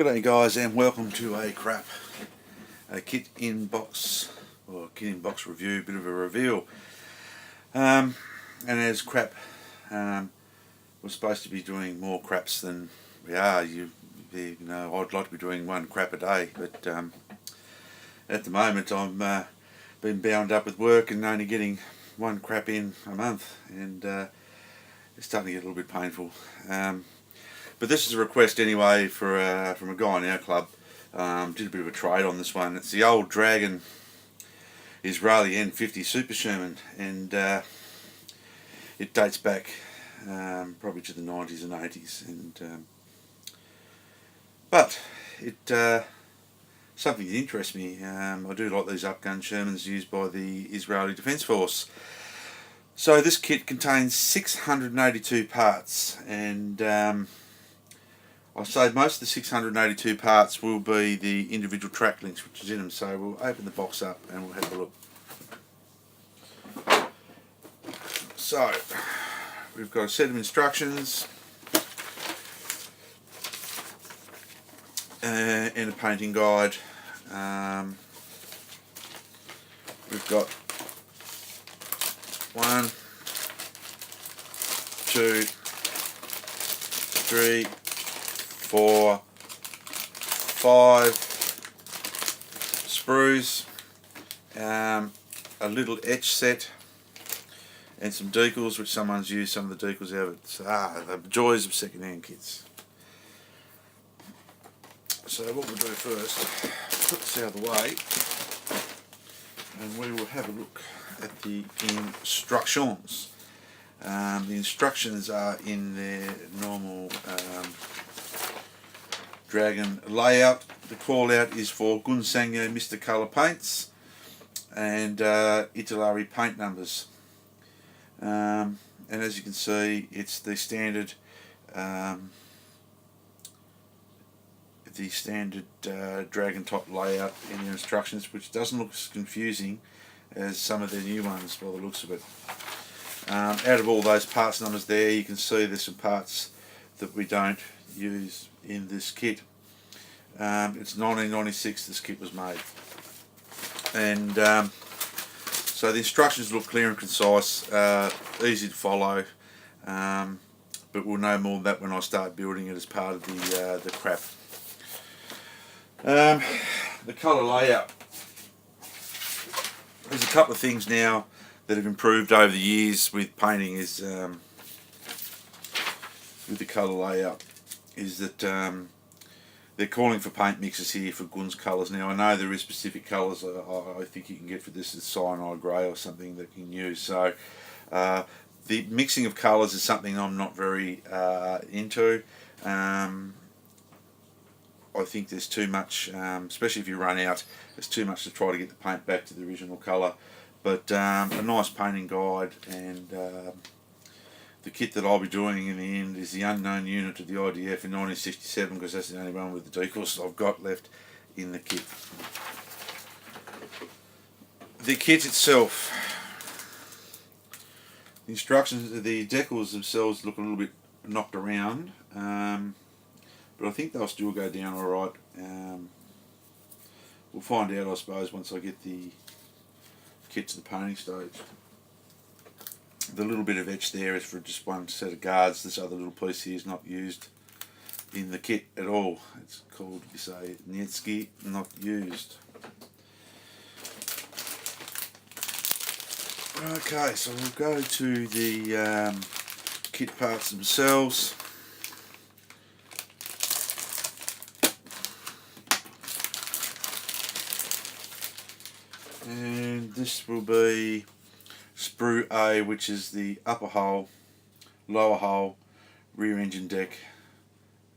G'day guys, and welcome to a K.R.A.P, a kit in box review, bit of a reveal. And as K.R.A.P, we're supposed to be doing more K.R.A.Ps than we are. I'd like to be doing one K.R.A.P a day, but at the moment I'm been bound up with work and only getting one K.R.A.P in a month, and it's starting to get a little bit painful. But this is a request anyway from a guy in our club. Did a bit of a trade on this one. It's the old Dragon Israeli M50 Super Sherman, and it dates back probably to the 90s and 80s. And but it something that interests me. I do like these upgun Shermans used by the Israeli Defence Force. So this kit contains 682 parts, and I'll say most of the 682 parts will be the individual track links which is in them. So we'll open the box up and we'll have a look. So we've got a set of instructions and a painting guide. We've got 1, 2, 3, 4, 5 sprues, a little etch set, and some decals, which someone's used some of the decals out of it. The joys of second-hand kits. So what we'll do first, put this out of the way, and we will have a look at the instructions. The instructions are in their normal Dragon layout. The call out is for Gunsangyo Mr. Colour paints and K.R.A.P paint numbers. And as you can see, it's the standard Dragon top layout in the instructions, which doesn't look as confusing as some of the new ones by the looks of it. Out of all those parts numbers there, you can see there's some parts that we don't use in this kit. It's 1996 this kit was made, and so the instructions look clear and concise, easy to follow, but we'll know more of that when I start building it as part of the K.R.A.P. The colour layout. There's a couple of things now that have improved over the years with painting is with the colour layout, is that they're calling for paint mixes here for Gun's colours. Now I know there is specific colours I think you can get for this, as cyanide grey or something that you can use. So the mixing of colours is something I'm not very into. I think there's too much, especially if you run out, there's too much to try to get the paint back to the original colour. But a nice painting guide, and the kit that I'll be doing in the end is the unknown unit of the IDF in 1967, because that's the only one with the decals I've got left in the kit. The kit itself, the instructions, the decals themselves look a little bit knocked around, but I think they'll still go down alright. We'll find out, I suppose, once I get the kit to the painting stage. The little bit of etch there is for just one set of guards. This other little piece here is not used in the kit at all. It's called, you say, Nietsky, not used. Okay, so we'll go to the kit parts themselves. And this will be Sprue A, which is the upper hull, lower hull, rear engine deck,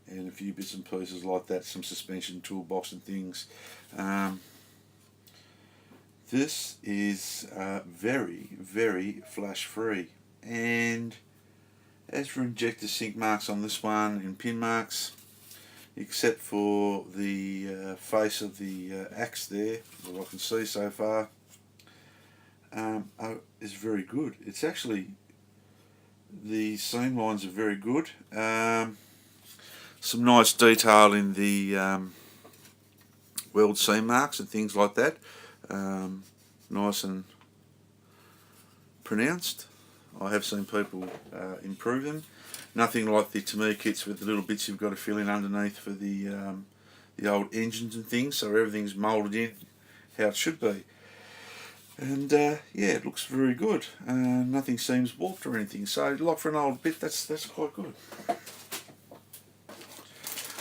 and a few bits and pieces like that, some suspension toolbox and things. This is very, very flash free. And as for injector sink marks on this one and pin marks, except for the face of the axe there, what I can see so far, is very good. It's actually, the seam lines are very good. Some nice detail in the weld seam marks and things like that. Nice and pronounced. I have seen people improve them. Nothing like the Tamiya kits with the little bits you've got to fill in underneath for the old engines and things, so everything's moulded in how it should be. And yeah, it looks very good. Nothing seems warped or anything, so like for an old bit, that's quite good.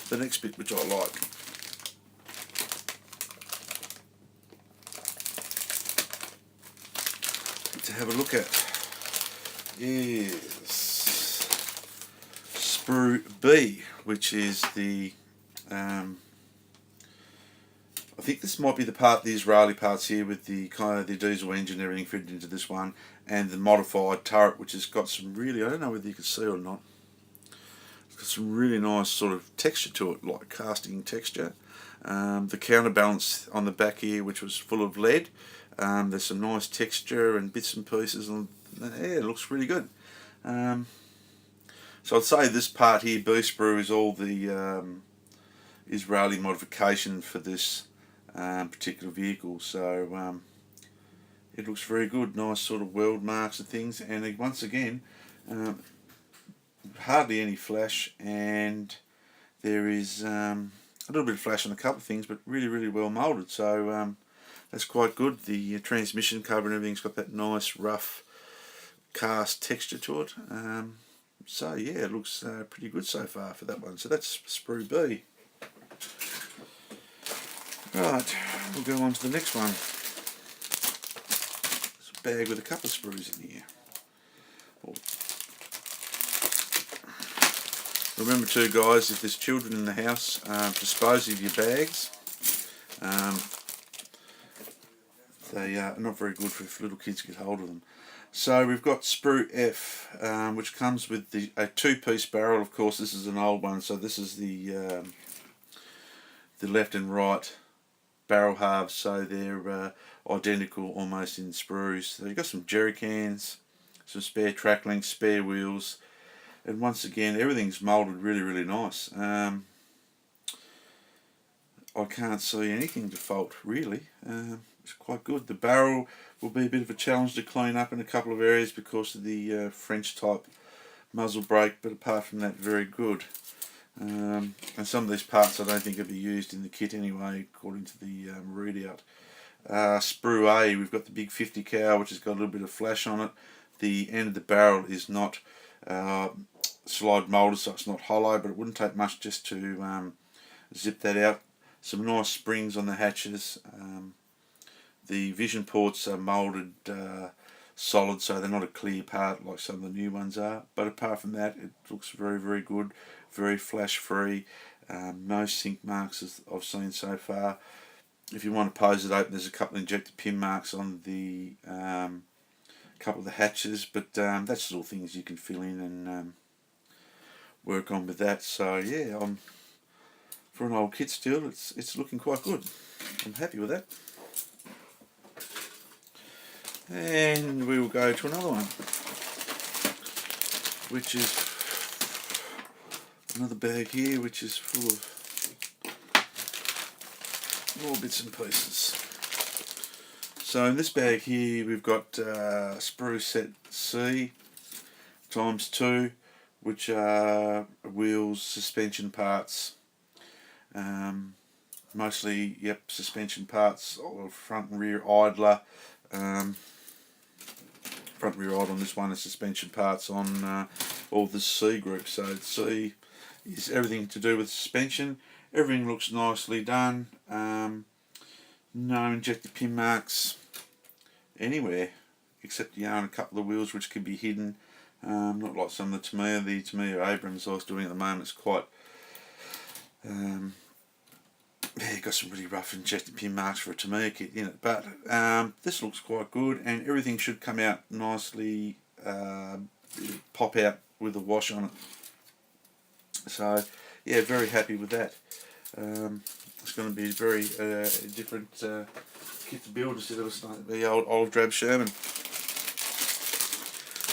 The next bit which I like to have a look at is Sprue B, which is the I think this might be the Israeli parts here with the kind of the diesel engine and everything fitted into this one, and the modified turret, which has got some really, I don't know whether you can see or not, it's got some really nice sort of texture to it, like casting texture. The counterbalance on the back here, which was full of lead, there's some nice texture and bits and pieces, and yeah, it looks really good. So I'd say this part here, B Sprue, is all the Israeli modification for this particular vehicle. So it looks very good, nice sort of weld marks and things, and once again hardly any flash, and there is a little bit of flash on a couple of things, but really well moulded, so that's quite good. The transmission cover and everything's got that nice rough cast texture to it, so yeah, it looks pretty good so far for that one. So that's Sprue B. Right, we'll go on to the next one. It's a bag with a couple of sprues in here. Remember too, guys, if there's children in the house, dispose of your bags. They are not very good for if little kids get hold of them. So we've got Sprue F, which comes with a two-piece barrel. Of course, this is an old one, so this is the left and right barrel halves, so they're identical almost in sprues. So you've got some jerry cans, some spare track links, spare wheels, and once again everything's moulded really nice. I can't see anything to fault really. It's quite good. The barrel will be a bit of a challenge to clean up in a couple of areas because of the French type muzzle brake, but apart from that, very good. And some of these parts I don't think will be used in the kit anyway, according to the readout. Sprue A, we've got the big 50 cal, which has got a little bit of flash on it. The end of the barrel is not slide moulded, so it's not hollow, but it wouldn't take much just to zip that out. Some nice springs on the hatches. The vision ports are moulded solid, so they're not a clear part like some of the new ones are, but apart from that, it looks very good, very flash free. No sink marks as I've seen so far. If you want to pose it open, there's a couple of injector pin marks on the couple of the hatches, but that's little things you can fill in and work on with that. So yeah, for an old kit still, it's looking quite good. I'm happy with that. And we will go to another one, which is another bag here, which is full of more bits and pieces. So in this bag here we've got Sprue Set C ×2, which are wheels, suspension parts, mostly suspension parts, or front and rear idler. Front rear idle on this one, and suspension parts on all the C group. So C is everything to do with suspension. Everything looks nicely done. No injector pin marks anywhere except a couple of wheels which can be hidden. Not like some of the Tamiya. The Tamiya Abrams I was doing at the moment is quite yeah, got some really rough injector pin marks for a Tamiya kit in it, but this looks quite good, and everything should come out nicely, pop out with a wash on it. So yeah, very happy with that. It's going to be very different kit to build instead of the old drab Sherman.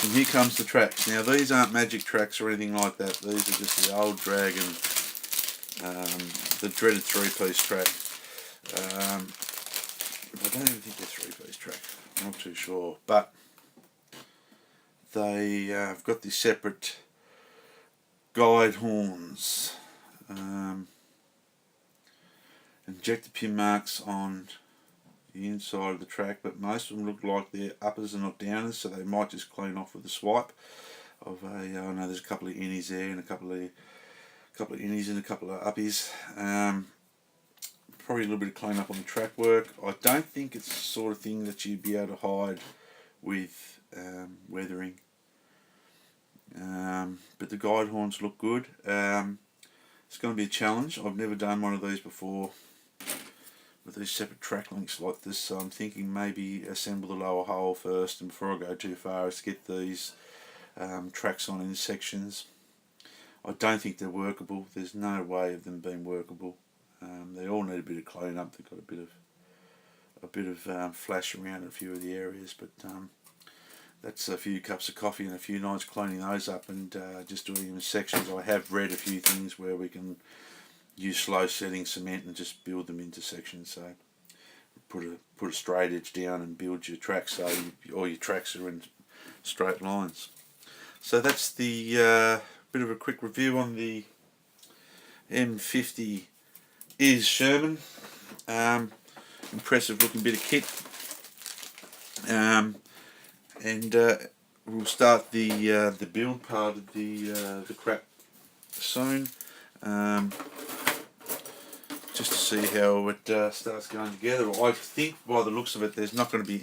And here comes the tracks. Now these aren't magic tracks or anything like that. These are just the old Dragon the dreaded three-piece track. I don't even think they're three-piece track. I'm not too sure, but they've got these separate guide horns, injector pin marks on the inside of the track, but most of them look like they're uppers and not downers, so they might just clean off with a swipe of a. I know there's a couple of innies there and a couple of innies and a couple of uppies. Probably a little bit of clean up on the track work. I don't think it's the sort of thing that you'd be able to hide with weathering. But the guide horns look good. It's going to be a challenge. I've never done one of these before with these separate track links like this, so I'm thinking maybe assemble the lower hole first, and before I go too far is get these tracks on in sections. I don't think they're workable. There's no way of them being workable. They all need a bit of clean up. They've got a bit of flash around in a few of the areas, but that's a few cups of coffee and a few nights cleaning those up and just doing them in sections. I have read a few things where we can use slow setting cement and just build them into sections. So put a straight edge down and build your tracks so all your tracks are in straight lines. So that's the bit of a quick review on the M50 is Sherman. Impressive looking bit of kit. And we'll start the build part of the K.R.A.P soon. Just to see how it starts going together. I think by the looks of it, there's not going to be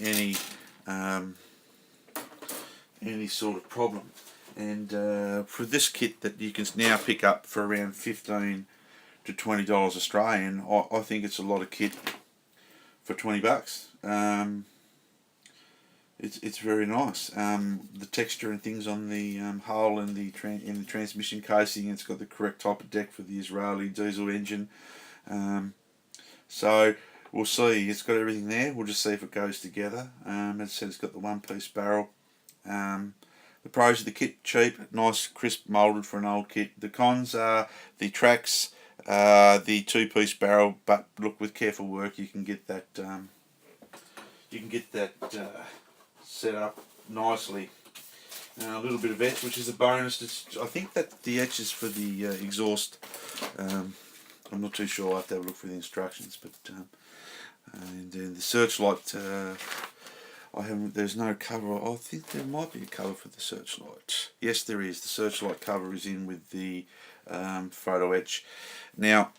any sort of problem. And for this kit that you can now pick up for around $15 to $20 Australian, I think it's a lot of kit for $20. It's very nice. The texture and things on the hull and the transmission casing. It's got the correct type of deck for the Israeli diesel engine. So we'll see. It's got everything there. We'll just see if it goes together. As I said, it's got the one-piece barrel. The pros of the kit: cheap, nice, crisp, moulded for an old kit. The cons are the tracks, the two-piece barrel. But look, with careful work, you can get that. Set up nicely. A little bit of etch, which is a bonus. I think that the etch is for the exhaust. I'm not too sure. I have to have a look for the instructions. But and then the searchlight. There's no cover. I think there might be a cover for the searchlight. Yes, there is. The searchlight cover is in with the photo etch. Now,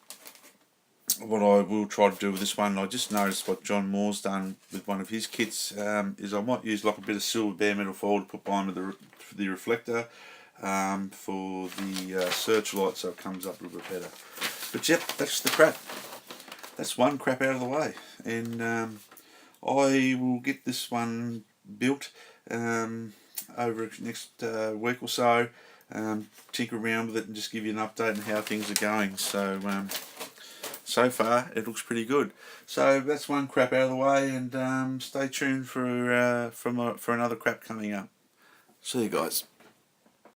what I will try to do with this one, I just noticed what John Moore's done with one of his kits, is I might use like a bit of silver bare metal foil to put behind the reflector for the searchlight, so it comes up a little bit better. But yep, that's the K.R.A.P. That's one K.R.A.P out of the way, and I will get this one built over the next week or so, tinker around with it and just give you an update on how things are going. So far it looks pretty good. So that's one K.R.A.P out of the way, and stay tuned for another K.R.A.P coming up. See you guys.